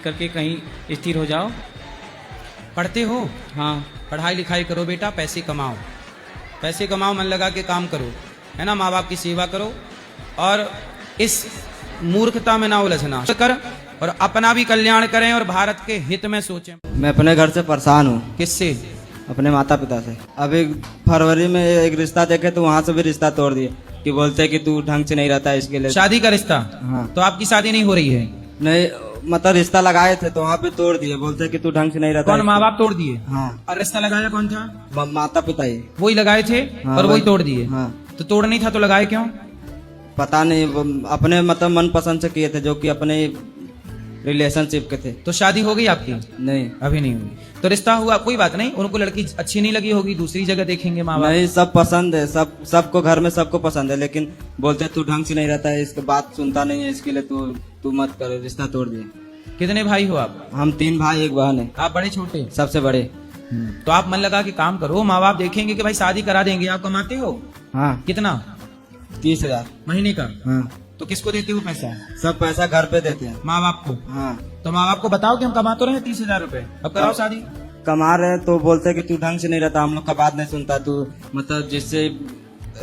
करके कहीं स्थिर हो जाओ। पढ़ते हो? हाँ, पढ़ाई लिखाई करो बेटा, पैसे कमाओ, पैसे कमाओ, मन लगा के काम करो, है ना, माँ बाप की सेवा करो और इस मूर्खता में ना उलझना कर और अपना भी कल्याण करें और भारत के हित में सोचें। मैं अपने घर से परेशान हूँ। किससे? अपने माता पिता से। अभी फरवरी में एक रिश्ता देखे तो वहाँ से भी रिश्ता तोड़ दिए कि बोलते कि तू ढंग से नहीं रहता है, इसके लिए शादी का रिश्ता? हाँ। तो आपकी शादी नहीं हो रही है? नहीं, मतलब रिश्ता लगाए थे तो वहाँ पे तोड़ दिए, बोलते कि तू ढंग से नहीं रहता। कौन, माँ बाप तोड़ दिए? हाँ। और रिश्ता लगाया कौन था? माता पिता ही। वही लगाए थे? हाँ, और वही तोड़ दिए? हाँ। तो तोड़ नहीं था तो लगाए क्यों? पता नहीं, वो अपने मतलब मन पसंद से किए थे, जो कि अपने रिलेशनशिप के थे। तो शादी हो गई आपकी? नहीं, अभी नहीं हुई। तो रिश्ता हुआ, कोई बात नहीं, उनको लड़की अच्छी नहीं लगी होगी, दूसरी जगह देखेंगे माँ बाप। नहीं, सब पसंद है, सबको घर में सबको पसंद है, लेकिन बोलते तू ढंग से नहीं रहता है, इसके बात सुनता नहीं है, इसके लिए तू मत कर, रिश्ता तोड़ दिए। कितने भाई हो आप? हम 3 भाई 1 बहन है। आप बड़े छोटे? सबसे बड़े। तो आप मन लगा के काम करो, माँ बाप देखेंगे कि भाई शादी करा देंगे। आप कमाते हो? हाँ। कितना? 30,000 महीने का? हाँ। तो किसको देते हो पैसा? सब पैसा घर पे देते हैं। माँ बाप को? हाँ। तो माँ बाप को बताओ कि हम कमा तो रहे 30,000 रुपए, अब कराओ शादी। कमा रहे हैं तो बोलते हैं कि तू ढंग से नहीं रहता, हम लोग का बात नहीं सुनता, तू मतलब जिससे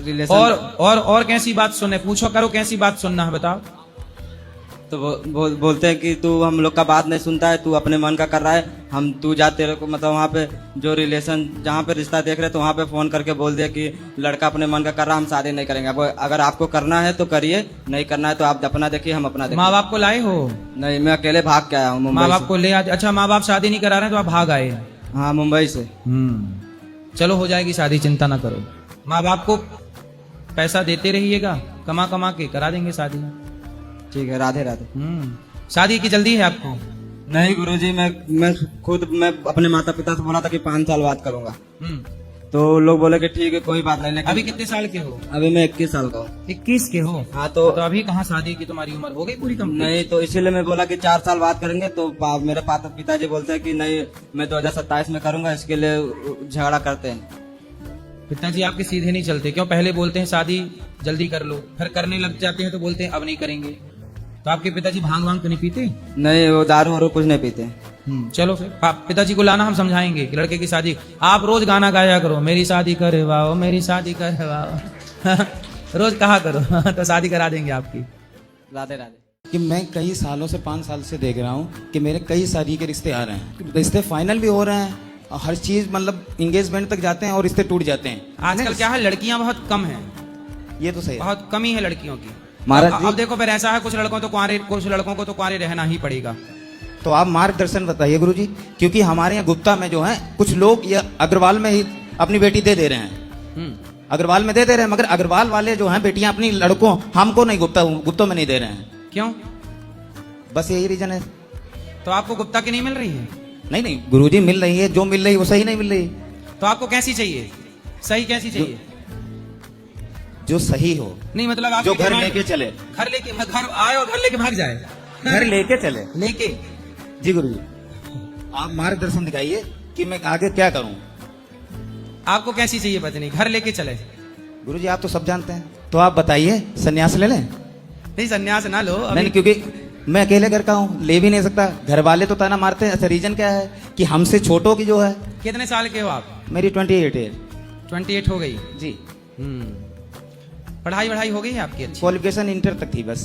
रिलेशन और कैसी बात सुने, पूछो करो कैसी बात सुनना है, बताओ। तो बोलते हैं कि तू हम लोग का बात नहीं सुनता है, तू अपने मन का कर रहा है, हम तू जाते रहो, मतलब वहाँ पे जो रिलेशन जहाँ पे रिश्ता देख रहे तो वहाँ पे फोन करके बोल दिया कि लड़का अपने मन का कर रहा है, हम शादी नहीं करेंगे। अगर आपको करना है तो करिए, नहीं करना है तो आप अपना देखिए, हम अपना देखिए। माँ बाप को लाए हो? नहीं, मैं अकेले भाग के आया हूँ मुंबई। माँ बाप को ले आज? अच्छा, माँ बाप शादी नहीं करा रहे तो आप भाग आए? हाँ, मुंबई से। चलो हो जाएगी शादी, चिंता ना करो। माँ बाप को पैसा देते रहिएगा, कमा कमा के करा देंगे शादी। ठीक है, राधे राधे। शादी की जल्दी है आपको? नहीं गुरुजी, मैं अपने माता पिता से बोला था कि 5 साल बाद करूंगा। तो लोग बोले कि ठीक है कोई बात नहीं, लेकिन अभी कितने साल के हो? अभी मैं 21 साल का हूँ। 21 के हो? हाँ। तो अभी कहाँ शादी की तुम्हारी उम्र हो गई पूरी कंप्लीट? नहीं, तो इसीलिए मैं बोला कि 4 साल बाद करेंगे, तो मेरे पिताजी बोलते हैं कि नहीं मैं 2027 में करूंगा, इसके लिए झगड़ा करते हैं। पिताजी आपके सीधे नहीं चलते क्यों? पहले बोलते हैं शादी जल्दी कर लो, फिर करने लग जाते हैं तो बोलते हैं अब नहीं करेंगे। तो आपके पिताजी भांग वांग तो नहीं पीते? नहीं, वो दारू वारू कुछ नहीं पीते। चलो फिर पिताजी को लाना, हम समझाएंगे कि लड़के की शादी। आप रोज गाना गाया करो, मेरी शादी करवाओ, मेरी शादी करवाओ रोज कहा करो तो शादी करा देंगे आपकी। राधे राधे। कि मैं कई सालों से 5 साल से देख रहा हूँ कि मेरे कई सारी के रिश्ते आ रहे हैं, रिश्ते फाइनल भी हो रहे हैं, हर चीज मतलब एंगेजमेंट तक जाते हैं और रिश्ते टूट जाते हैं। आजकल क्या है, लड़कियां बहुत कम हैं। ये तो सही है। बहुत कमी है लड़कियों की। महाराज अब देखो फिर ऐसा है, कुछ लड़कों को तो कुंवारे रहना ही पड़ेगा। तो आप मार्गदर्शन बताइए गुरुजी, क्योंकि हमारे यहाँ गुप्ता में जो है कुछ लोग ये अग्रवाल में ही अपनी बेटी दे रहे हैं, अग्रवाल में दे रहे हैं, मगर अग्रवाल वाले जो हैं बेटियां अपनी लड़कों, हमको नहीं, गुप्तों में नहीं दे रहे हैं। क्यों? बस यही रीजन है। तो आपको गुप्ता की नहीं मिल रही है? नहीं गुरुजी, मिल रही है, जो मिल रही है वो सही नहीं मिल रही। तो आपको कैसी चाहिए? सही कैसी चाहिए? जो सही हो। नहीं मतलब आप जो घर लेके चले, घर आए और घर लेके भाग जाए, घर लेके चले लेके। जी गुरुजी, आप मार्गदर्शन दिखाइए कि मैं आगे क्या करूं। आपको कैसी चाहिए पत्नी? घर लेके चले? गुरुजी आप तो सब जानते हैं, तो आप बताइए, सन्यास ले लें? नहीं, सन्यास ना लो अभी। नहीं, क्योंकि मैं अकेले घर का हूँ, ले भी नहीं सकता, घर वाले तो ताना मारते हैं। अच्छा, रीजन क्या है कि हमसे छोटों की जो है। कितने साल के हो आप? मेरी 28 है। 28 हो गई जी। पढ़ाई हो गई है आपकी? अच्छी क्वालिफिकेशन इंटर तक थी बस,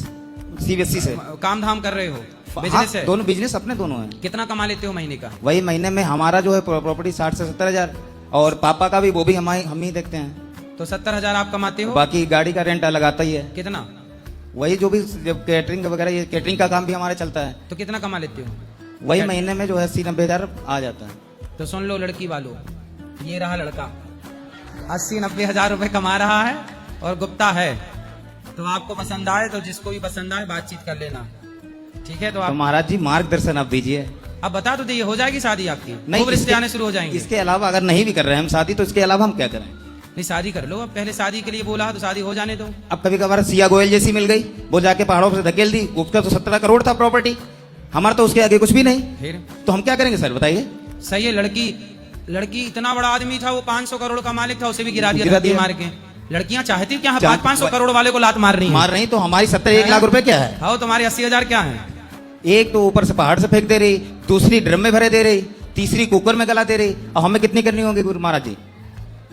सीबीएसई से। काम धाम कर रहे हो? हाँ, बिजनेस है? दोनों बिजनेस अपने दोनों है। कितना कमा लेते हो महीने का? वही महीने में हमारा जो है प्रॉपर्टी 60 से 70 हजार, और पापा का भी, वो भी हम ही देखते हैं। तो 70,000 आप कमाते हो? बाकी गाड़ी का रेंट अलग आता ही है। कितना? वही जो भी कैटरिंग वगैरह, ये कैटरिंग का काम भी हमारे चलता है। तो कितना कमा लेते हो? वही महीने में जो है 80-90 हजार आ जाता है। तो सुन लो लड़की वालों, ये रहा लड़का, 80-90 हजार रुपए कमा रहा है और गुप्ता है। तो आपको पसंद आए तो जिसको भी पसंद आए बातचीत कर लेना, ठीक है? तो आप महाराज जी मार्गदर्शन आप दीजिए। अब बता तो दीजिए, हो जाएगी शादी आपकी? नहीं, खूब रिश्ते आने शुरू हो जाएंगे। इसके अलावा अगर नहीं भी कर रहे हैं हम शादी, तो इसके अलावा हम क्या करें? नहीं, शादी कर लो। अब पहले शादी के लिए बोला तो शादी हो जाने दो। अब कभी कभार सिया गोयल जैसी मिल गई, वो जाके पहाड़ों से धकेल दी, उसका तो 17 करोड़ था प्रॉपर्टी, हमारा तो उसके आगे कुछ भी नहीं। फिर तो हम क्या करेंगे सर, बताइए? सही है, लड़की इतना बड़ा आदमी था, वो 500 करोड़ का मालिक था, उसे भी गिरा दिया मार के। लड़कियां चाहती क्या है? 500 करोड़ वाले को लात मार रही है। मार रही तो हमारी 70-1 लाख रुपए क्या है? हाँ, तुम्हारे 80,000 क्या है? एक तो ऊपर से पहाड़ से फेंक दे रही, दूसरी ड्रम में भरे दे रही, तीसरी कुकर में गला दे रही। अब हमें कितनी करनी होगी गुरु महाराज जी?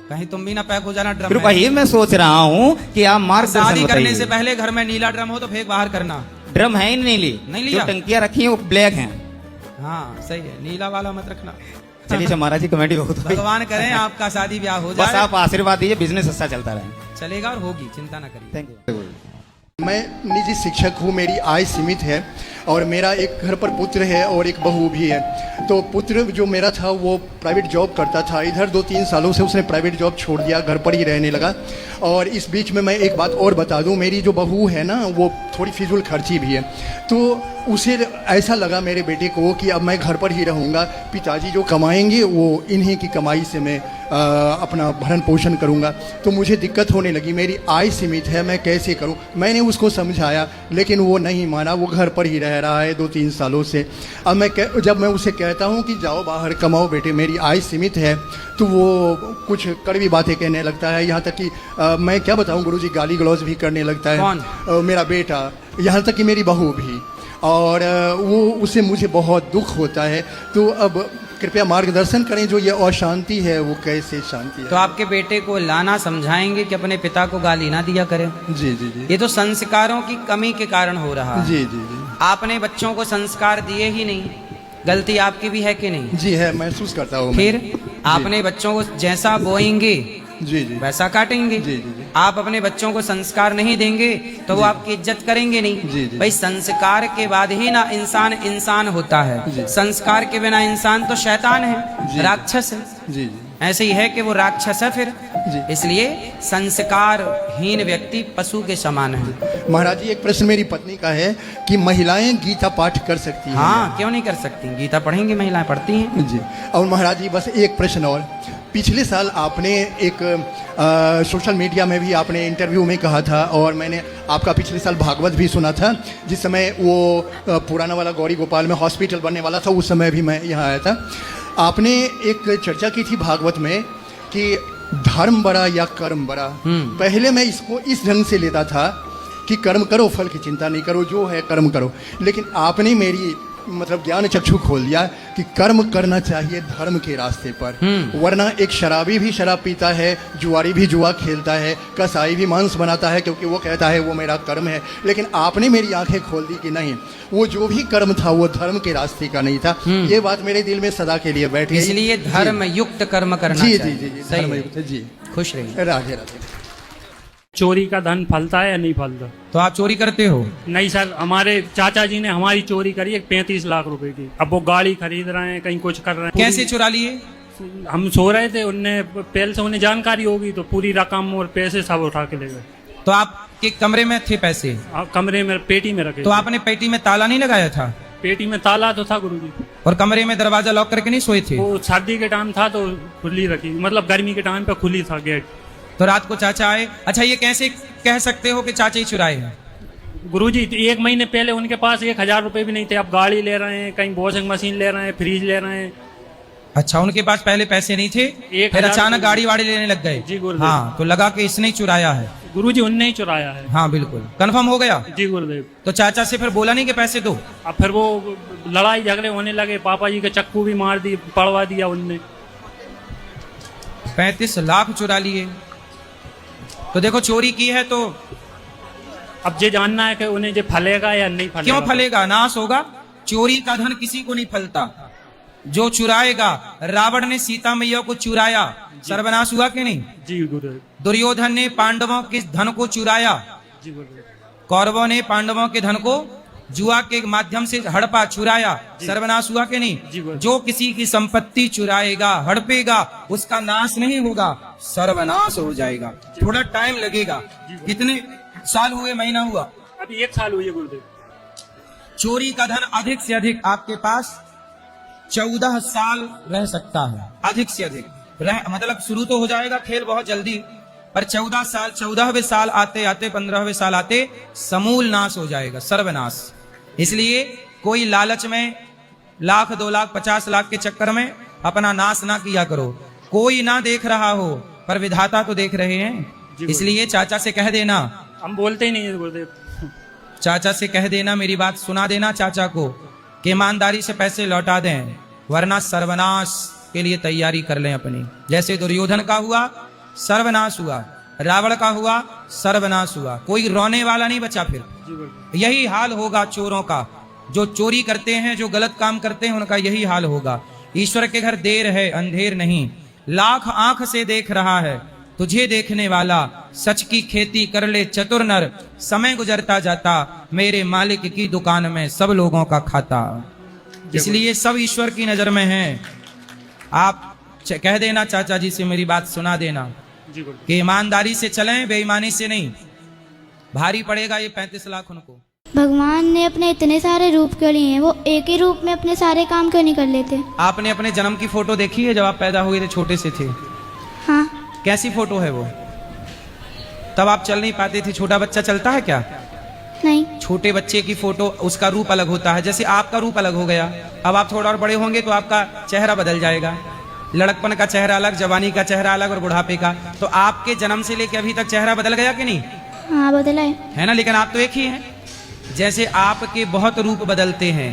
कहीं तुम भी ना पैक हो जाना ड्रम फिर में। वही मैं सोच रहा हूँ कि आप मार्गदर्शन शादी करने बताइए। से पहले घर में नीला ड्रम हो तो फेंक बाहर करना। ड्रम है ही नहीं नहीं ली, लिया? जो टंकियां रखी हैं वो ब्लैक हैं। हाँ सही है, नीला वाला मत रखना। चलिए अच्छा महाराज जी, कमेटी बहुत हुई। भगवान करें आपका शादी ब्याह हो बस जाए, आप आशीर्वाद दीजिए, बिजनेस अच्छा चलता रहे। चलेगा और होगी, चिंता ना करिए। Thank you. मैं निजी शिक्षक हूँ, मेरी आय सीमित है और मेरा एक घर पर पुत्र है और एक बहू भी है। तो पुत्र जो मेरा था वो प्राइवेट जॉब करता था, इधर 2-3 सालों से उसने प्राइवेट जॉब छोड़ दिया, घर पर ही रहने लगा। और इस बीच में मैं एक बात और बता दूं, मेरी जो बहू है ना वो थोड़ी फिजूल खर्ची भी है। तो उसे ऐसा लगा मेरे बेटे को कि अब मैं घर पर ही रहूँगा, पिताजी जो कमाएंगे वो इन्हीं की कमाई से मैं अपना भरण पोषण करूँगा। तो मुझे दिक्कत होने लगी, मेरी आय सीमित है, मैं कैसे करूँ। मैंने उसको समझाया लेकिन वो नहीं माना, वो घर पर ही रह रहा है 2-3 सालों से। अब जब मैं उसे कहता हूँ कि जाओ बाहर कमाओ बेटे, मेरी आय सीमित है, तो वो कुछ कड़वी बातें कहने लगता है। यहाँ तक कि मैं क्या बताऊँ गुरुजी, गाली गलौज भी करने लगता है। कौन? मेरा बेटा, यहाँ तक कि मेरी बहू भी। और वो उसे मुझे बहुत दुख होता है। तो अब कृपया मार्गदर्शन करें, जो ये अशांति है वो कैसे शांति है। तो आपके बेटे को लाना, समझाएंगे कि अपने पिता को गाली ना दिया करें। जी जी जी ये तो संस्कारों की कमी के कारण हो रहा है। जी जी जी आपने बच्चों को संस्कार दिए ही नहीं, गलती आपकी भी है कि नहीं? जी है, महसूस करता हूँ मैं। फिर आपने बच्चों को जैसा बोएंगे जी जी वैसा काटेंगे। जी, जी, जी। आप अपने बच्चों को संस्कार नहीं देंगे तो वो आपकी इज्जत करेंगे नहीं। जी, जी। भाई संस्कार के बाद ही ना इंसान इंसान होता है। जी। संस्कार के बिना इंसान तो शैतान है, जी। राक्षस है। जी जी ऐसे ही है कि वो राक्षस है फिर। जी। इसलिए संस्कारहीन व्यक्ति पशु के समान है। महाराज जी, एक प्रश्न मेरी पत्नी का है कि महिलाएं गीता पाठ कर सकती हैं? हाँ, क्यों नहीं कर सकती? गीता पढ़ेंगी, महिलाएं पढ़ती हैं। जी। और महाराज जी बस एक प्रश्न और, पिछले साल आपने एक सोशल मीडिया में भी आपने इंटरव्यू में कहा था और मैंने आपका पिछले साल भागवत भी सुना था, जिस समय वो पुराना वाला गौरी गोपाल में हॉस्पिटल बनने वाला था, उस समय भी मैं यहाँ आया था। आपने एक चर्चा की थी भागवत में कि धर्म बड़ा या कर्म बड़ा। पहले मैं इसको इस ढंग से लेता था कि कर्म करो, फल की चिंता नहीं करो, जो है कर्म करो। लेकिन आपने मेरी मतलब ज्ञान चक्षु खोल दिया कि कर्म करना चाहिए धर्म के रास्ते पर। वरना एक शराबी भी शराब पीता है, जुआरी भी जुआ खेलता है, कसाई भी मांस बनाता है, क्योंकि वो कहता है वो मेरा कर्म है। लेकिन आपने मेरी आंखें खोल दी कि नहीं, वो जो भी कर्म था वो धर्म के रास्ते का नहीं था। ये बात मेरे दिल में सदा के लिए बैठ गई। इसलिए धर्म युक्त कर्म करना जी चाहिए। जी जी जी सही धर्म है। युक्त, जी। खुश रहिए। राधे राधे। चोरी का धन फलता है या नहीं फलता? तो आप चोरी करते हो? नहीं सर, हमारे चाचा जी ने हमारी चोरी करी है 35 लाख रुपए की। अब वो गाड़ी खरीद रहे हैं, कहीं कुछ कर रहे हैं। कैसे चुरा लिए? हम सो रहे थे, उनने पहले से उन्हें जानकारी होगी तो पूरी रकम और पैसे सब उठा के ले गए। तो आपके कमरे में थे पैसे? कमरे में पेटी में रखे तो थे। आपने पेटी में ताला नहीं लगाया था? पेटी में ताला तो था गुरुजी। और कमरे में दरवाजा लॉक करके नहीं सोए थे? वो सर्दी के टाइम था तो खुली रखी, मतलब गर्मी के टाइम पे खुली था गेट। तो रात को चाचा आए? अच्छा, ये कैसे कह सकते हो कि चाचा ही चुराए हैं? गुरुजी 1 महीने पहले उनके पास 1000 रुपए भी नहीं थे। अब गाड़ी ले रहे हैं, कहीं वॉशिंग मशीन ले रहे हैं, फ्रिज ले रहे हैं। अच्छा, उनके पास पहले पैसे नहीं थे, फिर अचानक गाड़ी वाड़ी लेने लग गए। जी गुरुदेव। हाँ, तो लगा कि इसने ही चुराया है। गुरुजी उनने ही चुराया है। हाँ बिल्कुल, कंफर्म हो गया। जी गुरुदेव। तो चाचा से फिर बोला नहीं कि पैसे दो? अब फिर वो लड़ाई झगड़े होने लगे, पापा जी के चक्कू भी मार दी, पड़वा दिया उनने। 35 लाख चुरा लिए। तो देखो, चोरी की है तो अब ये जानना है कि उन्हें ये फलेगा या नहीं फलेगा। क्यों फलेगा? नाश होगा। चोरी का धन किसी को नहीं फलता, जो चुराएगा। रावण ने सीता मैया को चुराया, सर्वनाश हुआ कि नहीं? जी गुरुदेव। दुर्योधन ने पांडवों के धन को चुराया, जी गुरुदेव। कौरवों ने पांडवों के धन को जुआ के माध्यम से हड़पा, चुराया, सर्वनाश हुआ कि जी, नहीं? बोलो। जो किसी की संपत्ति चुराएगा, हड़पेगा, उसका नाश नहीं होगा, सर्वनाश हो जाएगा। थोड़ा टाइम लगेगा। कितने साल हुए, महीना हुआ? अभी 1 साल हुई है गुरुदेव। चोरी का धन अधिक से अधिक आपके पास 14 साल रह सकता है। अधिक से अधिक मतलब शुरू तो हो जाएगा खेल बहुत जल्दी, पर 14 साल, 14वें साल आते आते, 15वें साल आते समूल नाश हो जाएगा, सर्वनाश। इसलिए कोई लालच में 1 लाख, 2 लाख, 50 लाख के चक्कर में अपना नाश ना किया करो। कोई ना देख रहा हो पर विधाता तो देख रहे हैं। इसलिए चाचा से कह देना। हम बोलते ही नहीं है गुरुदेव। चाचा से कह देना, मेरी बात सुना देना चाचा को कि ईमानदारी से पैसे लौटा दें, वरना सर्वनाश के लिए तैयारी कर लें अपनी। जैसे दुर्योधन का हुआ सर्वनाश हुआ, रावण का हुआ सर्वनाश हुआ, कोई रोने वाला नहीं बचा। फिर यही हाल होगा चोरों का, जो चोरी करते हैं, जो गलत काम करते हैं, उनका यही हाल होगा। ईश्वर के घर देर है अंधेर नहीं, लाख आंख से देख रहा है तुझे देखने वाला, सच की खेती कर ले चतुर नर, समय गुजरता जाता मेरे मालिक की दुकान में सब लोगों का खाता। इसलिए सब ईश्वर की नजर में है। आप कह देना चाचा जी से, मेरी बात सुना देना कि ईमानदारी से चलें, बेईमानी से नहीं। भारी पड़ेगा ये 35 लाख उनको। भगवान ने अपने इतने सारे रूप क्यों लिए हैं? वो एक ही रूप में अपने सारे काम क्यों नहीं कर लेते? आपने अपने जन्म की फोटो देखी है जब आप पैदा हुए थे, छोटे से थे? हाँ। कैसी फोटो है वो? तब आप चल नहीं पाते थे। छोटा बच्चा चलता है क्या? नहीं। छोटे बच्चे की फोटो, उसका रूप अलग होता है। जैसे आपका रूप अलग हो गया, अब आप थोड़ा और बड़े होंगे तो आपका चेहरा बदल जाएगा। लड़कपन का चेहरा अलग, जवानी का चेहरा अलग और बुढ़ापे का। तो आपके जन्म से लेकर अभी तक चेहरा बदल गया कि नहीं? हाँ बदला है ना। लेकिन आप तो एक ही हैं। जैसे आपके बहुत रूप बदलते हैं,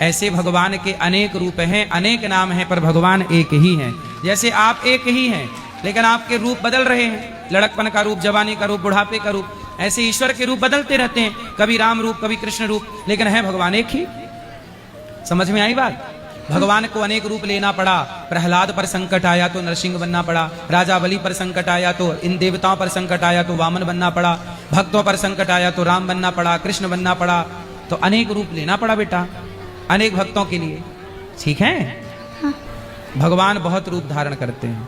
ऐसे भगवान के अनेक रूप हैं, अनेक नाम हैं, पर भगवान एक ही हैं। जैसे आप एक ही हैं, लेकिन आपके रूप बदल रहे हैं, लड़कपन का रूप, जवानी का रूप, बुढ़ापे का रूप, ऐसे ईश्वर के रूप बदलते रहते हैं, कभी राम रूप, कभी कृष्ण रूप, लेकिन है भगवान एक ही। समझ में आई बात? भगवान को अनेक रूप लेना पड़ा। प्रहलाद पर संकट आया तो नरसिंह बनना पड़ा, राजा बलि पर संकट आया तो इन देवताओं पर संकट आया तो वामन बनना पड़ा, भक्तों पर संकट आया तो राम बनना पड़ा, कृष्ण बनना पड़ा। तो अनेक रूप लेना पड़ा बेटा, अनेक भक्तों के लिए। ठीक है? हाँ। भगवान बहुत रूप धारण करते हैं,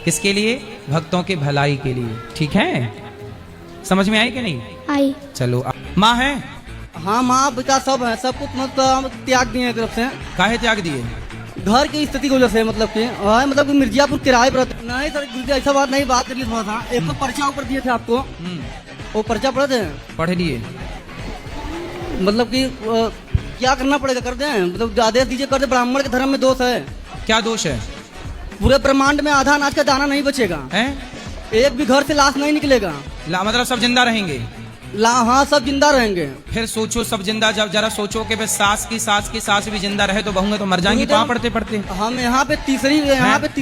किसके लिए? भक्तों के भलाई के लिए। ठीक है? समझ में आई कि नहीं? आई। चलो। माँ है? हाँ माँ पिता सब है, सब कुछ मतलब त्याग दिए तरफ से। काहे त्याग दिए? घर की स्थिति की वजह से, मतलब कि मतलब कि मिर्जापुर किराए पर रहते। नहीं सर गुरुजी ऐसा बात नहीं, बात करिए थोड़ा सा। एक तो पर्चा ऊपर दिए थे आपको, वो पर्चा पढ़े थे? पढ़ लिए। मतलब कि क्या करना पड़ेगा, कर दें? मतलब आदेश दीजिए, कर दे। ब्राह्मण के धर्म में दोष है। क्या दोष है? पूरे ब्रह्मांड में आधा अनाज का दाना नहीं बचेगा, एक भी घर से लाश नहीं निकलेगा। मतलब सब जिंदा रहेंगे? हाँ सब जिंदा रहेंगे। फिर सोचो, सब जिंदा, जब जरा सोचो कि बस सास की सास भी जिंदा रहे तो बहुएं तो मर जाएंगी पाँव पड़ते पड़ते। हम यहाँ पे तीसरी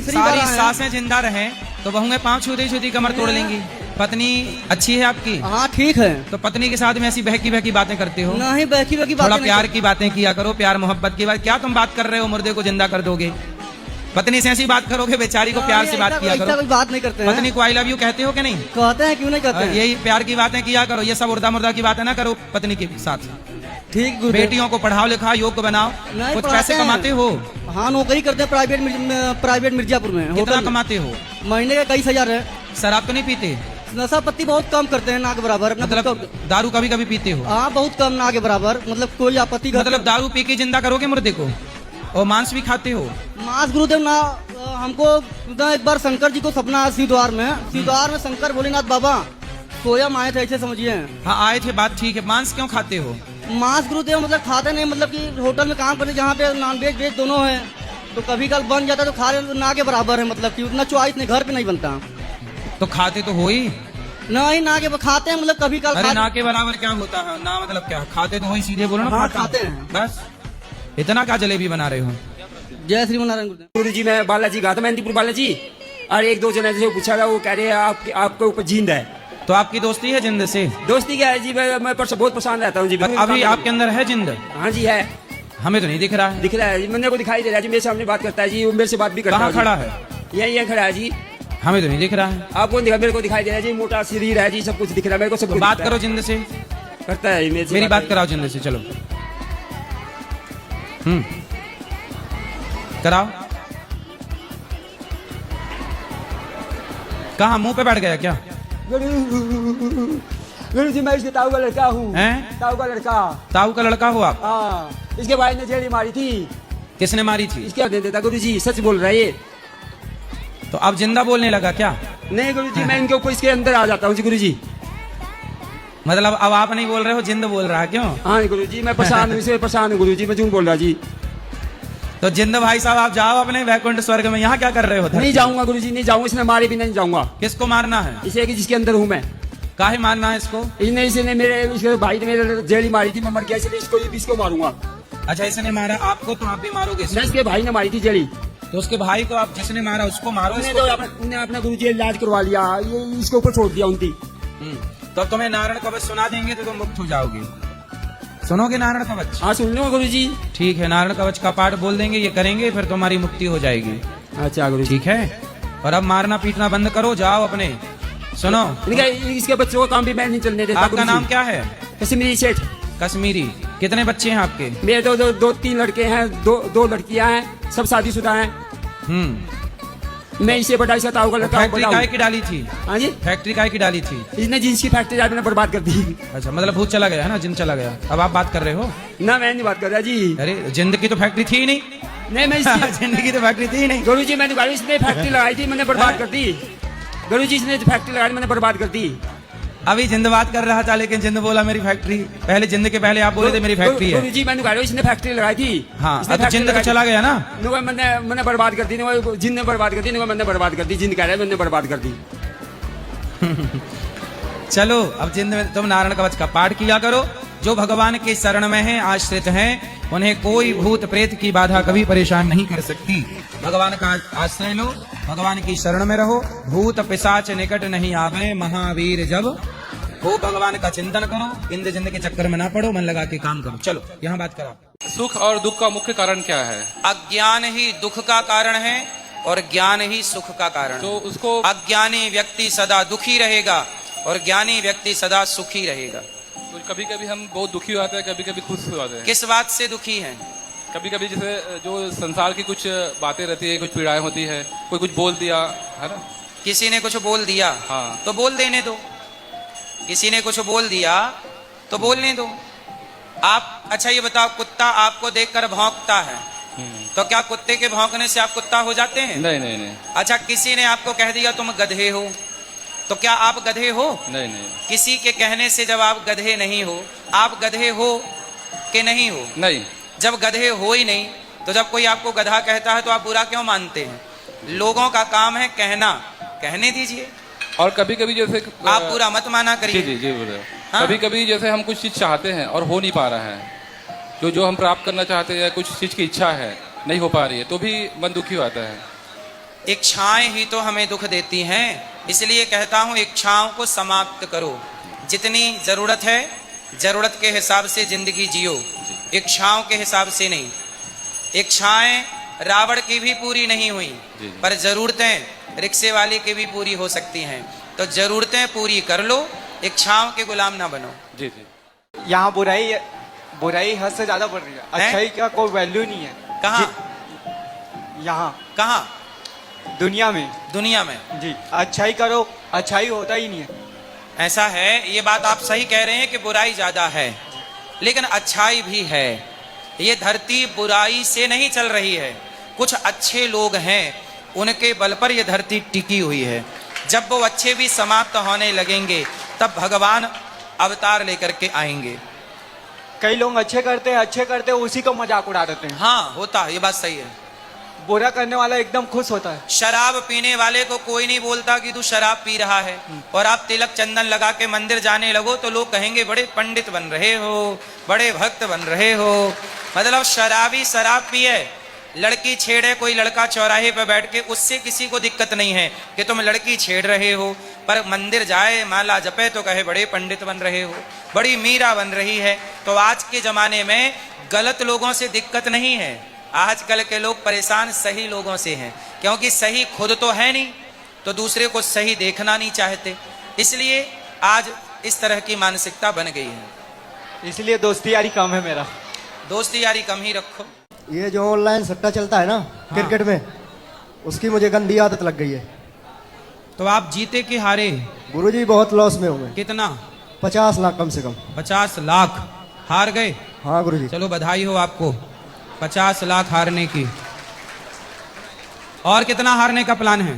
सारी सासें जिंदा रहे तो बहुएं पाँव छूती कमर तोड़ लेंगी। पत्नी अच्छी है आपकी? हाँ ठीक है। तो पत्नी के साथ में ऐसी बहकी बातें करते हो? नहीं बहकी बातें। थोड़ा प्यार की बातें किया करो, प्यार मोहब्बत की बात। क्या तुम बात कर रहे हो, मुर्दे को जिंदा कर दोगे? पत्नी से ऐसी बात करोगे, बेचारी को प्यार से बात किया करो। कोई बात नहीं करते हैं। पत्नी को आई लव यू कहते हो कि नहीं? कहते हैं, क्यों नहीं कहते हैं? यही प्यार की बातें किया करो, ये सब मुर्दा की बातें ना करो पत्नी के साथ। ठीक। बेटियों को पढ़ाओ लिखाओ, योग्य बनाओ, कुछ पैसे कमाते हो? हाँ नौकरी करते हैं प्राइवेट मिर्जापुर में। कितना कमाते हो? महीने का 21,000 है। शराब तो नहीं पीते? नशा पत्ती बहुत कम करते हैं, ना के बराबर। मतलब दारू कभी कभी पीते हो? हाँ बहुत कम, ना के बराबर। मतलब कोई आपत्ति? मतलब दारू पी के जिंदा करोगे मुर्दे को? और मांस भी खाते हो? मांस गुरुदेव ना, हमको एक बार शंकर जी को सपना आया सिद्धार में शंकर भोलेनाथ बाबा स्वयं आए थे, ऐसे समझिए। हाँ आए थे, बात ठीक है। मांस क्यों खाते हो? मांस गुरुदेव मतलब खाते नहीं, मतलब कि होटल में काम करते जहाँ पे नॉन वेज वेज दोनों है, तो कभी कल बन जाता तो खा रहे, ना के बराबर है। मतलब कि उतना चॉइस नहीं, घर पे नहीं बनता। तो खाते तो हो ही नहीं, ना के खाते हैं, मतलब कभी कल। अरे ना के बराबर क्या होता है? ना मतलब क्या? खाते तो हो ही, सीधे बोलो ना। हाँ, खाते हैं। बस इतना क्या जलेबी बना रहे हो? जय श्री नारायण गुरुदेव। गुरु जी मैं बालाजी गया था, मेहंदीपुर बालाजी, और एक दो जने से पूछा था, वो कह रहे हैं आपके ऊपर जींद है। तो आपकी दोस्ती है जिंद से? दोस्ती क्या है जी, मैं बहुत परेशान रहता हूँ जी। अभी आपके अंदर है जिंद? हाँ जी है। हमें तो नहीं दिख रहा है। दिख रहा है जी, मैंने को दिखाई दे रहा है जी, मेरे सामने बात करता है जी, वो मेरे से बात भी करता है। कहाँ खड़ा है? यही खड़ा है जी। हमें तो नहीं दिख रहा है। आपको दिखा? मेरे को दिखाई दे रहा है जी, मोटा शरीर है जी, सब कुछ दिख रहा है मेरे को। सब बात करो जिंद से। करता है मेरी बात कराओ जिंद से, चलो कराओ। कहाँ मुंह पे बैठ गया क्या? गुरु जी मैं इसके ताऊ का लड़का हूँ। ताऊ का लड़का? ताऊ का लड़का हो आप? हाँ। इसके भाई ने जेड़ी मारी थी। किसने मारी थी? इसके दे देता गुरु जी, सच बोल रहा है ये। तो अब जिंदा बोलने लगा क्या? नहीं गुरु जी, मैं इनके ऊपर इसके अंदर आ जाता हूँ जी गुरु जी। मतलब अब आप नहीं बोल रहे हो, जिंद बोल रहा है क्यों? हाँ गुरु जी मैं परेशान हूँ, इसे परेशान हूँ गुरु जी, मैं झूठ बोल रहा जी। तो जिंद भाई साहब आप जाओ अपने वैकुंठ स्वर्ग में, यहाँ क्या कर रहे हो? नहीं जाऊंगा गुरु जी, नहीं जाऊंगा, इसने मारे भी नहीं जाऊंगा। किसको मारना है? इसे कि जिसके अंदर हूँ मैं। काहे मारना है इसको? इसने मेरे इसके भाई ने मेरे जेली मारी थी, मैं मर गया, इसलिए इसको मारूंगा। अच्छा, इसने मारा आपको तो आप भी मारोगे इसको? नहीं, इसके भाई ने मारी थी जेली। तो उसके भाई को आप जिसने मारा उसको मारो। उन्हें अपना गुरुजी इलाज करवा लिया, ये इसके ऊपर छोड़ दिया उनकी। तो अब तुम्हें नारायण कवच सुना देंगे तो तुम मुक्त हो जाओगे। सुनोगे नारायण कवच? हाँ, सुन लो गुरुजी। ठीक है, नारायण कवच का पाठ बोल देंगे, ये करेंगे, फिर तुम्हारी मुक्ति हो जाएगी। अच्छा गुरुजी। ठीक है, और अब मारना पीटना बंद करो, जाओ अपने। सुनो, इसके बच्चों को काम भी मैं नहीं चलने देता। आपका नाम क्या है? कश्मीरी सेठ। कश्मीरी। कितने बच्चे हैं आपके? मेरे तो दो तीन लड़के हैं, दो लड़कियां हैं, सब शादीशुदा हैं। मैं इसे बड़ा ताऊ का लड़का। फैक्ट्री काय की डाली थी? हाँ जी, फैक्ट्री काय की डाली थी? इसने जींस की फैक्ट्री मैंने बर्बाद कर दी। अच्छा, मतलब भूत चला गया है ना, जिन चला गया। अब आप बात कर रहे हो ना? मैं नहीं बात कर रहा जी। अरे जिंद की तो फैक्ट्री थी ही नहीं। नहीं, मैं जिंद की तो फैक्ट्री थी ही नहीं। गुरु जी, मैंने इसने फैक्ट्री लगाई थी, मैंने बर्बाद कर दी। गुरु जी, इसने फैक्ट्री लगाई, मैंने बर्बाद कर दी। अभी जिंद बात कर रहा था, लेकिन जिंद बोला मेरी फैक्ट्री। पहले जिंद के पहले आप बोले थे मेरी फैक्ट्री है। गुरु जी, मैंने इसने फैक्ट्री लगाई थी। हाँ, अब जिंद तो चला गया ना। मैंने बर्बाद कर दी, जिंद ने बर्बाद कर दी, मैंने बर्बाद कर दी। जिंद कह रहे मैंने बर्बाद कर दी। चलो, अब जिंद में तुम नारायण कवच का पाठ किया करो। जो भगवान के शरण में हैं, आश्रित हैं, उन्हें कोई भूत प्रेत की बाधा कभी परेशान नहीं कर सकती। भगवान का आश्रय लो, भगवान की शरण में रहो, भूत पिशाच निकट नहीं आवे, महावीर जब हो। भगवान का चिंतन करो, इंद्र जिंद के चक्कर में ना पड़ो, मन लगा के काम करो। चलो, यहाँ बात करो। सुख और दुख का मुख्य कारण क्या है? अज्ञान ही दुख का कारण है और ज्ञान ही सुख का कारण। तो उसको अज्ञानी व्यक्ति सदा दुखी रहेगा और ज्ञानी व्यक्ति सदा सुखी रहेगा। तो कभी कभी हम बहुत दुखी हो जाते हैं, कभी कभी खुश हो जाते हैं। किस बात से दुखी हैं? कभी कभी जैसे जो संसार की कुछ बातें रहती है, कुछ पीड़ाएं होती है, कोई कुछ बोल दिया है ना, किसी ने कुछ बोल दिया। हाँ, तो बोल देने दो। किसी ने कुछ बोल दिया तो बोलने दो। आप अच्छा ये बताओ, कुत्ता आपको देखकर भौंकता है, तो क्या कुत्ते के भौंकने से आप कुत्ता हो जाते हैं? नहीं नहीं नहीं। अच्छा, किसी ने आपको कह दिया तुम गधे हो, तो क्या आप गधे हो? नहीं नहीं। किसी के कहने से जब आप गधे नहीं हो, आप गधे हो कि नहीं हो? नहीं। जब गधे हो ही नहीं, तो जब कोई आपको गधा कहता है तो आप बुरा क्यों मानते हैं? लोगों का काम है कहना, कहने दीजिए। और कभी कभी जैसे आप बुरा मत माना करिए। जी जी जी बोले। हाँ? कभी कभी जैसे हम कुछ चीज चाहते हैं और हो नहीं पा रहा है, जो हम प्राप्त करना चाहते हैं, कुछ चीज की इच्छा है, नहीं हो पा रही है, तो भी मन दुखी होता है। इच्छाएं ही तो हमें दुख देती हैं, इसलिए कहता हूं इच्छाओं को समाप्त करो। जितनी जरूरत है, जरूरत के हिसाब से जिंदगी जियो, इच्छाओं के हिसाब से नहीं। इच्छाएं रावण की भी पूरी नहीं हुई, पर जरूरतें रिक्शे वाले की भी पूरी हो सकती हैं। तो जरूरतें पूरी कर लो, इच्छाओं के गुलाम ना बनो। जी जी। यहाँ बुराई हद से ज्यादा बढ़ रही है, अच्छाई का कोई वैल्यू नहीं है। कहाँ? यहाँ। कहाँ? दुनिया में। दुनिया में जी, अच्छाई करो, अच्छाई होता ही नहीं है। ऐसा है, ये बात आप सही कह रहे हैं कि बुराई ज्यादा है, लेकिन अच्छाई भी है। ये धरती बुराई से नहीं चल रही है, कुछ अच्छे लोग हैं, उनके बल पर यह धरती टिकी हुई है। जब वो अच्छे भी समाप्त होने लगेंगे, तब भगवान अवतार लेकर के आएंगे। कई लोग अच्छे करते उसी को मजाक उड़ा देते हैं। हाँ, होता है, ये बात सही है। बुरा करने वाला एकदम खुश होता है। शराब पीने वाले को कोई नहीं बोलता कि तू शराब पी रहा है, और आप तिलक चंदन लगा के मंदिर जाने लगो तो लोग कहेंगे बड़े पंडित बन रहे हो, बड़े भक्त बन रहे हो। मतलब शराबी शराब पिए, लड़की छेड़े कोई लड़का चौराहे पर बैठ के, उससे किसी को दिक्कत नहीं है कि तुम लड़की छेड़ रहे हो, पर मंदिर जाए माला जपे तो कहे बड़े पंडित बन रहे हो, बड़ी मीरा बन रही है। तो आज के जमाने में गलत लोगों से दिक्कत नहीं है, आजकल के लोग परेशान सही लोगों से हैं, क्योंकि सही खुद तो है नहीं, तो दूसरे को सही देखना नहीं चाहते, इसलिए आज इस तरह की मानसिकता बन गई है। इसलिए दोस्ती यारी कम है मेरा। दोस्ती यारी कम ही रखो। ये जो ऑनलाइन सट्टा चलता है ना, हाँ, क्रिकेट में, उसकी मुझे गंदी आदत लग गई है। तो आप जीते कि हारे? गुरुजी बहुत लॉस में हुए। कितना? 50 लाख कम से कम। 50 लाख हार गए? हाँ गुरुजी। चलो बधाई हो आपको 50 लाख हारने की। और कितना हारने का प्लान है?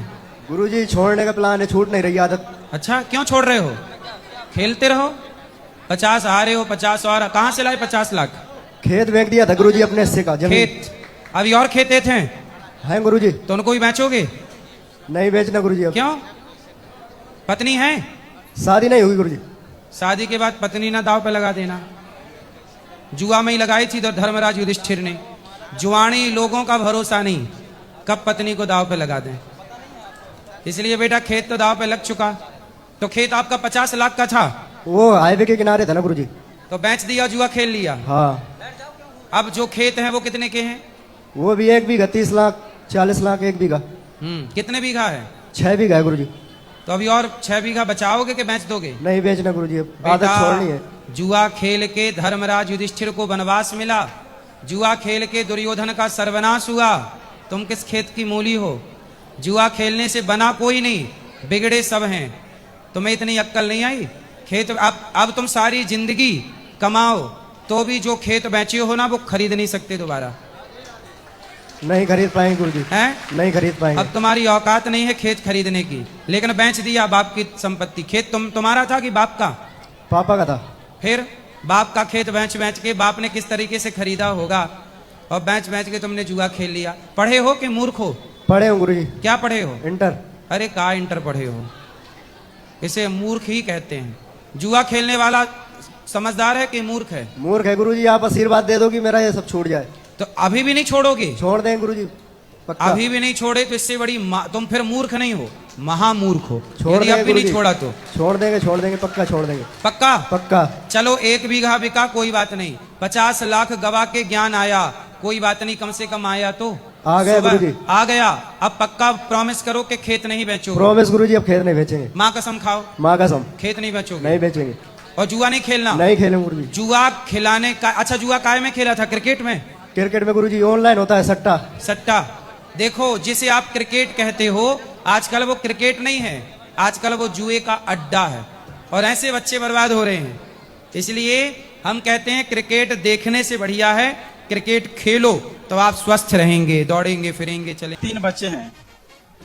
गुरुजी छोड़ने का प्लान है, छूट नहीं रही आदत। अच्छा, क्यों छोड़ रहे हो? खेलते रहो। 50 हारे हो, 50 और कहां से लाए 50 लाख? खेत बेच दिया था गुरुजी अपने हिस्से का जमीन। खेत? अभी और खेते थे? हैं गुरुजी। तो उनको भी बेचोगे? नहीं बेचना गुरुजी। अब क्यों? पत्नी है? शादी नहीं होगी गुरुजी। शादी के बाद पत्नी ना दाव पे लगा देना। जुआ में ही लगाई थी तो धर्मराज युधिष्ठिर ने। जुआनी लोगों का भरोसा नहीं, कब पत्नी को दाव पे लगा दें। इसलिए बेटा खेत तो दाव पे लग चुका। तो खेत आपका 50 लाख का था, वो हाईवे के किनारे था ना गुरुजी। तो बेच दिया, जुआ खेल लिया। हाँ, अब जो खेत हैं वो कितने के हैं? वो भी 1 बीघा 30 लाख 40 लाख 1 बीघा। कितने बीघा है? 6 बीघा है गुरुजी। तो अभी और 6 बीघा बचाओगे कि बेच दोगे? नहीं बेचना गुरुजी, आदत बेटा, छोड़नी है। जुआ खेल के धर्मराज युधिष्ठिर को वनवास मिला, जुआ खेल के दुर्योधन का सर्वनाश हुआ। तुम किस खेत की मूली हो? जुआ खेलने से बना कोई नहीं, बिगड़े सब हैं। तुम्हें इतनी अक्कल नहीं आई? खेत अब तुम सारी जिंदगी कमाओ तो भी जो खेत बेचे हो ना वो खरीद नहीं सकते दोबारा। नहीं खरीद पाएंगे गुरुजी। हैं? नहीं खरीद पाएंगे। अब तुम्हारी औकात नहीं है खेत खरीदने की, लेकिन बेच दिया बाप की संपत्ति। खेत तुम्हारा था कि बाप का? पापा का था। फिर बाप का खेत बेच बेच के बाप ने किस तरीके से खरीदा होगा, और बेच बेच के तुमने जुआ खेल लिया। पढ़े हो कि मूर्ख हो? पढ़े हो गुरुजी। क्या पढ़े हो? इंटर। अरे का इंटर पढ़े हो? इसे मूर्ख ही कहते हैं। जुआ खेलने वाला समझदार है कि मूर्ख है? मूर्ख है गुरुजी। आप आशीर्वाद दे दो कि मेरा ये सब छूट जाए। तो अभी भी नहीं छोड़ोगे? छोड़ देंगे गुरुजी, पक्का। अभी भी नहीं छोड़े तो इससे बड़ी तुम फिर मूर्ख नहीं हो, महामूर्ख हो। छोड़ यदि देंगे अब भी नहीं गुरुजी। छोड़ा तो छोड़ देंगे पक्का छोड़ देंगे। पक्का? पक्का। चलो 1 बीघा बिका, कोई बात नहीं। 50 लाख गवा के ज्ञान आया, कोई बात नहीं, कम से कम आया तो आ गया गुरुजी। आ गया। अब पक्का प्रॉमिस करो कि खेत नहीं बेचोगे। प्रॉमिस गुरुजी, अब खेत नहीं बेचेंगे। माँ कसम खाओ। माँ कसम। खेत नहीं बेचोगे? नहीं बेचेंगे। और जुआ नहीं खेलना? नहीं खेलेंगे गुरुजी। जुआ खिलाने का अच्छा, जुआ काय में खेला था? क्रिकेट में? क्रिकेट में गुरुजी ऑनलाइन होता है सट्टा। सट्टा। देखो, जिसे आप क्रिकेट कहते हो, आजकल वो क्रिकेट नहीं है, आजकल वो जुए का अड्डा है, और ऐसे बच्चे बर्बाद हो रहे हैं। इसलिए हम कहते हैं क्रिकेट देखने से बढ़िया है क्रिकेट खेलो, तो आप स्वस्थ रहेंगे, दौड़ेंगे फिरेंगे चले। 3 बच्चे हैं,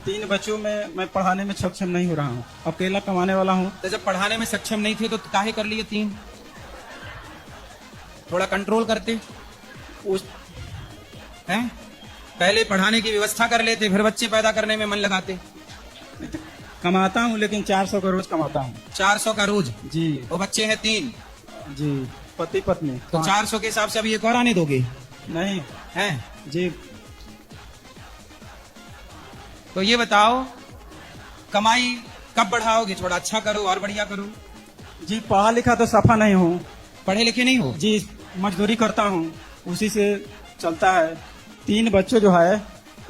3 बच्चों में मैं पढ़ाने में सक्षम नहीं हो रहा हूँ, अकेला कमाने वाला हूँ। तो जब पढ़ाने में सक्षम नहीं थे तो काहे कर लिए 3? थोड़ा कंट्रोल करते उस हैं? पहले पढ़ाने की व्यवस्था कर लेते, फिर बच्चे पैदा करने में मन लगाते। कमाता हूँ लेकिन 400 का रोज कमाता हूँ। 400 का रोज? जी। वो बच्चे हैं 3? जी, पति पत्नी। तो 400 के हिसाब से अभी एक और आने दोगे? नहीं हैं? जी। तो ये बताओ, कमाई कब बढ़ाओगे? थोड़ा अच्छा करो और बढ़िया करो। जी, पढ़ा लिखा तो सफा नहीं हूँ। पढ़े लिखे नहीं हो? जी, मजदूरी करता हूँ, उसी से चलता है। 3 बच्चे जो है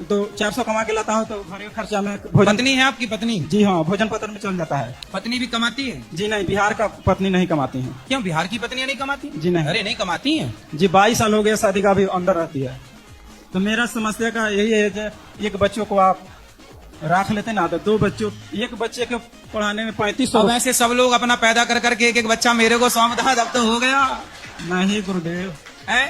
तो 400 कमा के लाता हूँ, तो घर के खर्चा में पत्नी है आपकी? पत्नी? जी हाँ, भोजन पत्र में चल जाता है। पत्नी भी कमाती है? जी नहीं, बिहार का पत्नी नहीं कमाती है। क्यों, बिहार की पत्नियां नहीं कमाती? जी नहीं। अरे नहीं कमाती हैं? जी, 22 साल हो गया शादी का, भी अंदर रहती है। तो मेरा समस्या का यही है कि एक बच्चों को आप रख लेते ना, तो 2 बच्चों, एक बच्चे के पढ़ाने में 3500। अब ऐसे सब लोग अपना पैदा कर करके एक बच्चा मेरे को सौंपता, अब तो हो गया। नहीं गुरुदेव, है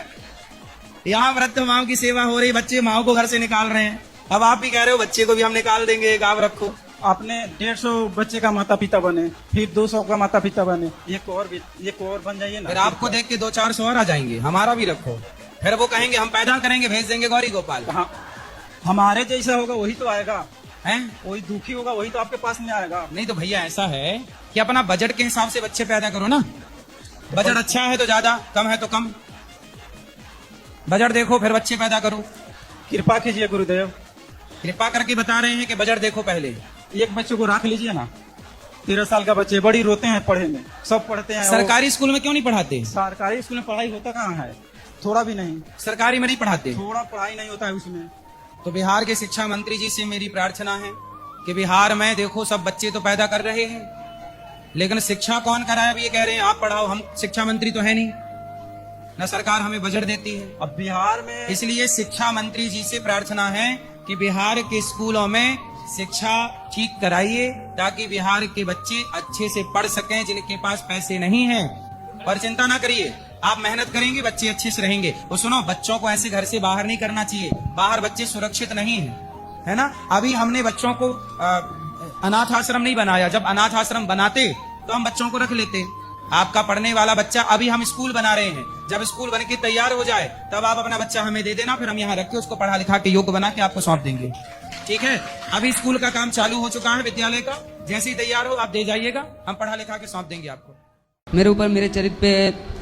यहाँ वृद्ध माओ की सेवा हो रही, बच्चे माओ को घर से निकाल रहे हैं। अब आप भी कह रहे हो बच्चे को भी हम निकाल देंगे, एक आप रखो। आपने 150 बच्चे का माता पिता बने, फिर 200 का माता पिता बने, एक और बन जाइए ना। फिर आपको देख के 200-400 और आ जाएंगे। हमारा भी रखो, फिर वो कहेंगे हम पैदा करेंगे, भेज देंगे गौरी गोपाल। हाँ, हमारे जैसा होगा वही तो आएगा, हैं? वही दुखी होगा वही तो आपके पास में आएगा। नहीं तो भैया ऐसा है कि अपना बजट के हिसाब से बच्चे पैदा करो ना। बजट अच्छा है तो ज्यादा, कम है तो कम। बजट देखो फिर बच्चे पैदा करो। कृपा कीजिए गुरुदेव, कृपा करके बता रहे हैं कि बजट देखो पहले। एक बच्चे को रख लीजिए ना। 13 साल का बच्चे बड़ी रोते हैं पढ़े में, सब पढ़ते हैं। सरकारी स्कूल में क्यों नहीं पढ़ाते? सरकारी स्कूल में पढ़ाई होता कहाँ है? थोड़ा भी नहीं। सरकारी में नहीं पढ़ाते? थोड़ा पढ़ाई नहीं होता है उसमें। तो बिहार के शिक्षा मंत्री जी से मेरी प्रार्थना है कि बिहार में देखो सब बच्चे तो पैदा कर रहे हैं, लेकिन शिक्षा कौन कराए? अब ये कह रहे हैं आप पढ़ाओ, हम शिक्षा मंत्री तो है नहीं, न सरकार हमें बजट देती है। अब बिहार में इसलिए शिक्षा मंत्री जी से प्रार्थना है कि बिहार के स्कूलों में शिक्षा ठीक कराइए, ताकि बिहार के बच्चे अच्छे से पढ़ सकें जिनके पास पैसे नहीं हैं। और चिंता ना करिए, आप मेहनत करेंगे बच्चे अच्छे से रहेंगे। और सुनो, बच्चों को ऐसे घर से बाहर नहीं करना चाहिए, बाहर बच्चे सुरक्षित नहीं है, है ना। अभी हमने बच्चों को अनाथ आश्रम नहीं बनाया, जब अनाथ आश्रम बनाते तो हम बच्चों को रख लेते। आपका पढ़ने वाला बच्चा, अभी हम स्कूल बना रहे हैं, जब स्कूल बन के तैयार हो जाए तब आप अपना बच्चा हमें दे देना, फिर हम यहाँ रख के उसको पढ़ा लिखा के योग्य बना के आपको सौंप देंगे। ठीक है, अभी स्कूल का काम चालू हो चुका है, विद्यालय का। जैसे ही तैयार हो आप दे जाइएगा, हम पढ़ा लिखा के सौंप देंगे आपको। मेरे ऊपर मेरे चरित्र पे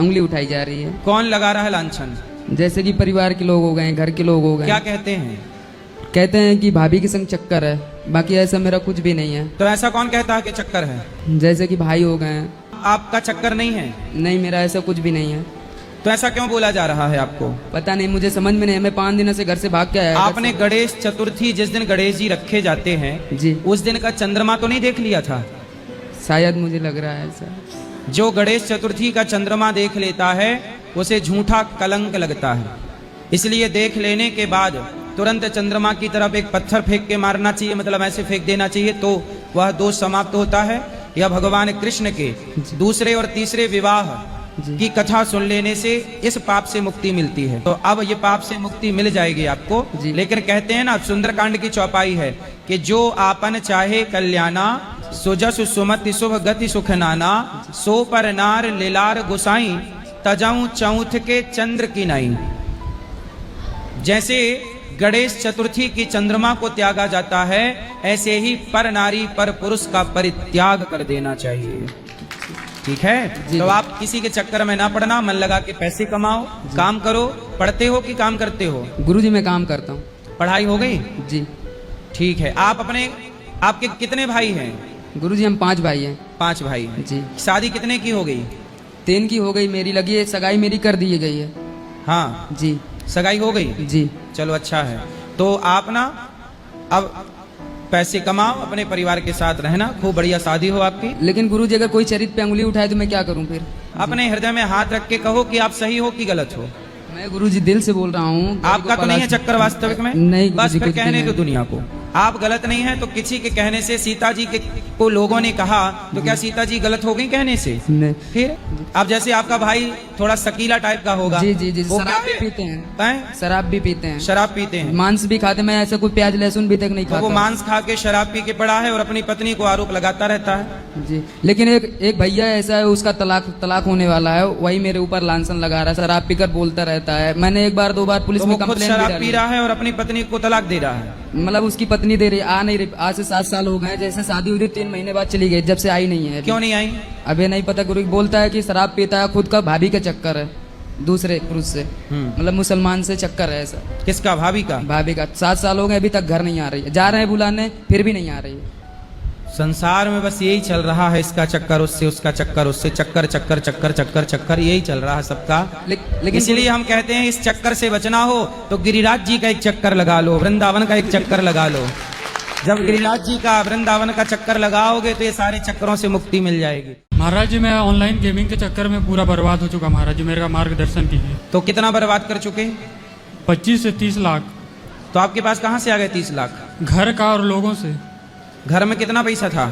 उंगली उठाई जा रही है। कौन लगा रहा है लांछन? जैसे कि परिवार के लोग हो गए, घर के लोग हो गए। क्या कहते हैं? कहते हैं कि भाभी के संग चक्कर है, बाकी ऐसा मेरा कुछ भी नहीं है। तो ऐसा कौन कहता है कि चक्कर है? जैसे कि भाई हो गए। आपका चक्कर नहीं है? नहीं, मेरा ऐसा कुछ भी नहीं है। तो ऐसा क्यों बोला जा रहा है आपको? पता नहीं, मुझे समझ में नहीं है। मैं 5 दिनों से घर से भाग के आया। आपने गणेश चतुर्थी जिस दिन गणेश जी रखे जाते हैं जी, उस दिन का चंद्रमा तो नहीं देख लिया था? शायद मुझे लग रहा है ऐसा। जो गणेश चतुर्थी का चंद्रमा देख लेता है उसे झूठा कलंक लगता है, इसलिए देख लेने के बाद तुरंत चंद्रमा की तरफ एक पत्थर फेंक के मारना चाहिए, मतलब ऐसे फेंक देना चाहिए, तो वह दोष समाप्त होता है। या भगवान कृष्ण के दूसरे और तीसरे विवाह की कथा सुन लेने से इस पाप से मुक्ति मिलती है। तो अब ये पाप से मुक्ति मिल जाएगी आपको। लेकिन कहते हैं ना, सुंदरकांड की चौपाई है कि जो आपन चाहे कल्याणा, सुजस सुमति शुभ गति सुख नाना, सो पर नार लीलार गुसाई, तजाऊ चौथ के चंद्र की नाई। जैसे गणेश चतुर्थी की चंद्रमा को त्यागा जाता है, ऐसे ही पर नारी पर पुरुष का परित्याग कर देना चाहिए। ठीक है, तो आप किसी के चक्कर में ना पड़ना, मन लगा के पैसे कमाओ, काम करो। पढ़ते हो कि काम करते हो? गुरुजी मैं काम करता हूँ। पढ़ाई हो गई? जी ठीक है। आपके कितने भाई हैं? गुरुजी हम 5 भाई हैं। 5 भाई हैं जी। शादी कितने की हो गई? 3 की हो गई, मेरी लगी है, सगाई मेरी कर दी गई है। हाँ जी, सगाई हो गई? जी। चलो अच्छा है। तो आप ना अब पैसे कमाओ, अपने परिवार के साथ रहना, खूब बढ़िया शादी हो आपकी। लेकिन गुरुजी अगर कोई चरित्र पे उंगली उठाए तो मैं क्या करूं फिर? अपने हृदय में हाथ रख के कहो कि आप सही हो कि गलत हो। मैं गुरुजी दिल से बोल रहा हूँ। आपका तो नहीं है चक्कर वास्तविक में? नहीं, बस फिर कहने दो दुनिया को। आप गलत नहीं है तो किसी के कहने से सीता जी को लोगों ने कहा तो क्या सीता जी गलत हो गई कहने से? नहीं। फिर अब जैसे आपका भाई थोड़ा शकीला टाइप का होगा। जी जी जी, वो शराब भी क्या पीते हैं। हैं? शराब भी पीते हैं। शराब पीते हैं, मांस भी खाते। मैं ऐसा कोई प्याज लहसुन भी तक नहीं तो वो खाता। मांस खा के शराब पी के पड़ा है और अपनी पत्नी को आरोप लगाता रहता है। जी, लेकिन एक भैया ऐसा है, उसका तलाक होने वाला है, वही मेरे ऊपर लांछन लगा रहा है, शराब पीकर बोलता रहता है। मैंने 1 बार 2 बार पुलिस में कंप्लेंट शराब पी रहा है और अपनी पत्नी को तलाक दे रहा है। मतलब उसकी पत्नी दे रही, आ नहीं रही। आज से 7 साल हो गए, जैसे शादी हुई थी 3 महीने बाद चली गई, जब से आई नहीं है। क्यों नहीं आई? अबे नहीं पता। गुरु बोलता है कि शराब पीता है, खुद का भाभी का चक्कर है, दूसरे पुरुष से, मतलब मुसलमान से चक्कर है ऐसा। किसका? भाभी का? भाभी का। 7 साल हो गए, अभी तक घर नहीं आ रही है। जा रहे हैं बुलाने, फिर भी नहीं आ रही है। संसार में बस यही चल रहा है, इसका चक्कर उससे, उसका चक्कर उससे, चक्कर चक्कर चक्कर चक्कर चक्कर, यही चल रहा है सबका। लेकिन इसीलिए हम कहते हैं इस चक्कर से बचना हो तो गिरिराज जी का एक चक्कर लगा लो, वृंदावन का एक चक्कर लगा लो। जब गिरिराज जी का, वृंदावन का चक्कर लगाओगे तो ये सारे चक्करों से मुक्ति मिल जाएगी। महाराज जी मैं ऑनलाइन गेमिंग के चक्कर में पूरा बर्बाद हो चुका। महाराज जी मेरा मार्गदर्शन कीजिए। तो कितना बर्बाद कर चुके? 25 से 30 लाख। तो आपके पास कहाँ से आ गए 30 लाख? घर का और लोगों से। घर में कितना पैसा था?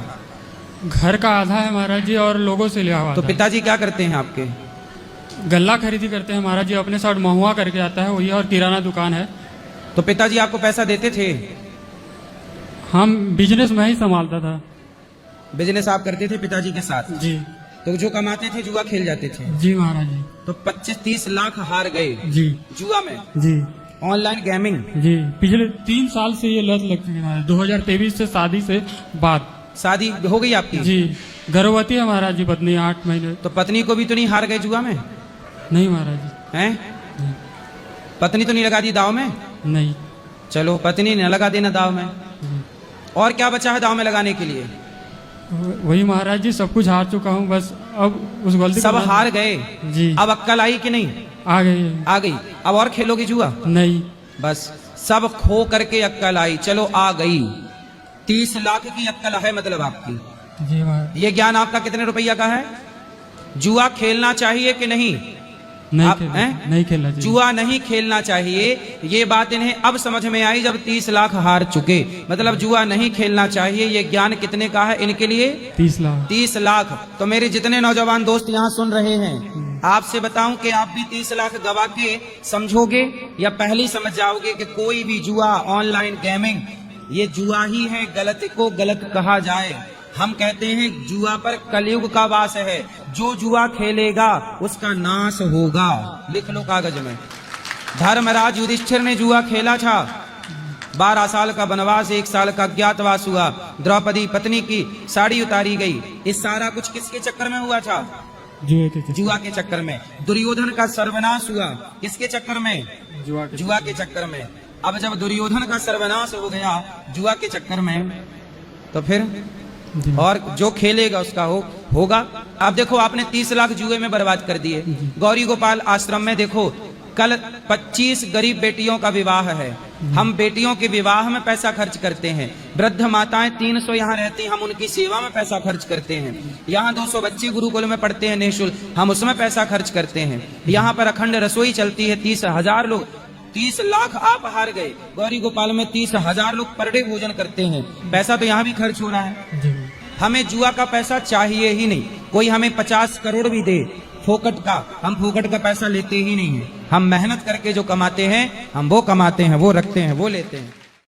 घर का आधा है महाराज जी, और लोगों से लिया हुआ। तो पिताजी क्या करते हैं आपके? गल्ला खरीदी करते हैं महाराज जी, अपने साथ महुआ करके आता है वही, और किराना दुकान है। तो पिताजी आपको पैसा देते थे? हम बिजनेस में ही संभालता था। बिजनेस आप करते थे पिताजी के साथ? जी। तो जो कमाते थे जुआ खेल जाते थे? जी महाराज जी। तो 25-30 लाख हार गए? जी। जुआ में? जी। Online gaming? जी। पिछले 3 साल से ये लत लग चुकी है। 2023 से शादी से बाद। शादी हो गई आपकी? जी। गर्भवती है महाराज जी पत्नी 8 महीने। तो पत्नी को भी तो नहीं हार गए जुआ में? नहीं महाराज जी। हैं? पत्नी तो नहीं लगा दी दाव में? नहीं। चलो पत्नी ने लगा देना दाव में। और क्या बचा है दाव में लगाने के लिए? वही महाराज जी, सब कुछ हार चुका हूँ, बस अब उस गलती सब हार गए? जी। अब अक्कल आई कि नहीं? आ गई। आ गई। अब और खेलोगे जुआ? नहीं। बस सब खो करके अक्कल आई, चलो आ गई। 30 लाख की अक्कल है मतलब आपकी। जी महाराज। ये ज्ञान आपका कितने रुपया का है? जुआ खेलना चाहिए कि नहीं? नहीं खेलना चाहिए। जुआ नहीं खेलना चाहिए, ये बात इन्हें अब समझ में आई जब 30 लाख हार चुके। मतलब जुआ नहीं खेलना चाहिए, ये ज्ञान कितने का है इनके लिए? 30 लाख। 30 लाख। तो मेरे जितने नौजवान दोस्त यहाँ सुन रहे हैं, आपसे बताऊं कि आप भी 30 लाख गवा के समझोगे या पहले ही समझ जाओगे कि कोई भी जुआ, ऑनलाइन गेमिंग, ये जुआ ही है, गलत को गलत कहा जाए। हम कहते हैं जुआ पर कलयुग का वास है, जो जुआ खेलेगा उसका नाश होगा। लिख लो कागज में। धर्मराज युधिष्ठिर ने जुआ खेला था। 12 साल का वनवास, 1 साल का अज्ञातवास हुआ, द्रौपदी पत्नी की साड़ी उतारी गई। ये सारा कुछ किसके चक्कर में हुआ था? जुआ के चक्कर में। दुर्योधन का सर्वनाश हुआ किसके चक्कर में? जुआ के चक्कर में। अब जब दुर्योधन का सर्वनाश हो गया जुआ के चक्कर में, तो फिर और जो खेलेगा उसका होगा। अब देखो आपने 30 लाख जुए में बर्बाद कर दिए। गौरी गोपाल आश्रम में देखो कल 25 गरीब बेटियों का विवाह है। हम बेटियों के विवाह में पैसा खर्च करते हैं। वृद्ध माताएं 300 यहाँ रहती हैं, हम उनकी सेवा में पैसा खर्च करते हैं। यहाँ 200 बच्चे गुरुकुल में पढ़ते हैं निःशुल्क, हम उसमें पैसा खर्च करते हैं। यहाँ पर अखंड रसोई चलती है, 30,000 लोग, 30 लाख आप हार गए। गौरी गोपाल में 30,000 लोग पर डे भोजन करते हैं। पैसा तो यहाँ भी खर्च हो रहा है। हमें जुआ का पैसा चाहिए ही नहीं। कोई हमें 50 करोड़ भी दे फोकट का, हम फोकट का पैसा लेते ही नहीं है। हम मेहनत करके जो कमाते हैं हम वो कमाते हैं, वो रखते हैं, वो लेते हैं।